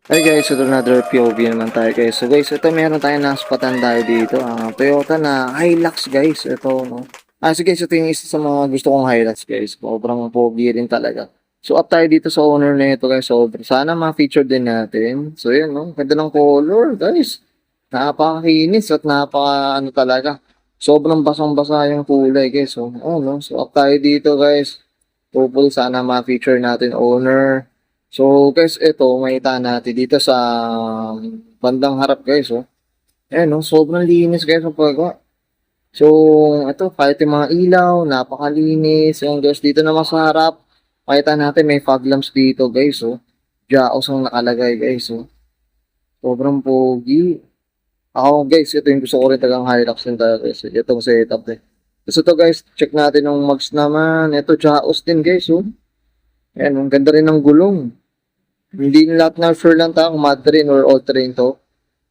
Hey guys, ito another POV naman tayo guys. So guys, ito meron tayong naspatan tayo dito. Toyota na Hilux guys. Ito, no. So guys, ito yung isa sa mga gusto kong Hilux guys. Sobrang pogi rin talaga. So up tayo dito sa owner na ito guys. So sana ma-feature din natin. So yun, no. Ganda ng color guys. Napakakinis at napaka ano talaga. Sobrang basang-basa yung kulay guys. So, no. So up tayo dito guys. Hopefully sana ma-feature natin owner. So guys, ito makita natin dito sa bandang harap guys, oh. Ayan, oh, sobrang linis guys ang paggawa. So, ito kahit yung mga ilaw, napakalinis. Ayan guys, dito naman sa harap, makita natin may fog lamps dito guys, oh. Jaos ang nakalagay guys, oh. Sobrang pogi. Ako guys, ito yung gusto ko rin tagang Hilux din talaga guys. Itong setup din. Gusto to guys, check natin yung mags naman. Ito, Jaos din guys, oh. Ayan, ang ganda rin ng gulong. Hindi lahat na sure lang tayo kung mud terrain or all terrain to.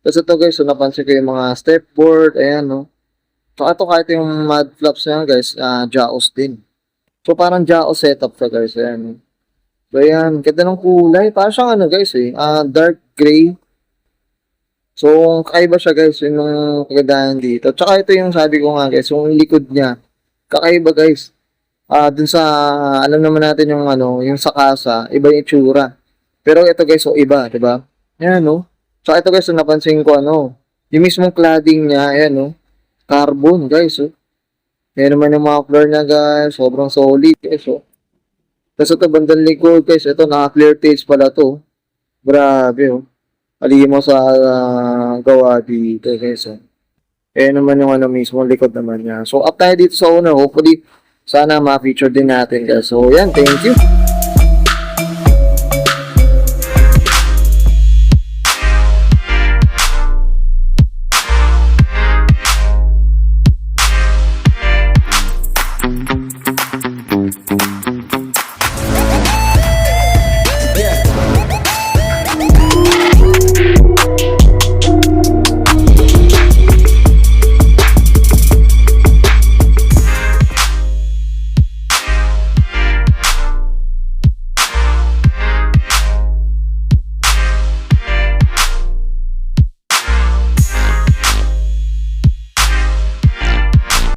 Tapos ito guys, so napansin ko yung mga stepboard, ayan no. So ito kahit yung mud flaps niya guys, Jaos din. So parang Jaos setup siya guys, ayan no. So ayan, ganda ng kulay. Parang siyang ano guys dark gray. So kakaiba siya guys, yun yung kagandahan dito. Tsaka ito yung sabi ko nga guys, yung likod niya. Kakaiba guys. Dun sa, alam naman natin yung ano, yung sa kasa, iba yung itsura. Pero ito guys, so iba, di ba? Ayan, no? So ito guys, so napansin ko, ano, yung mismong cladding niya, ayan, no? Carbon, guys, oh. Ayan naman yung muffler niya, guys. Sobrang solid, guys, oh. Tapos ito, bandang likod, guys. Ito, naka-clear tails pala to. Grabe, oh. Alimo sa gawa dito, guys, oh. Ayan naman yung ano mismo, likod naman niya. So, up tayo dito sa una. Hopefully, sana ma-feature din natin, guys. So, yan, thank you.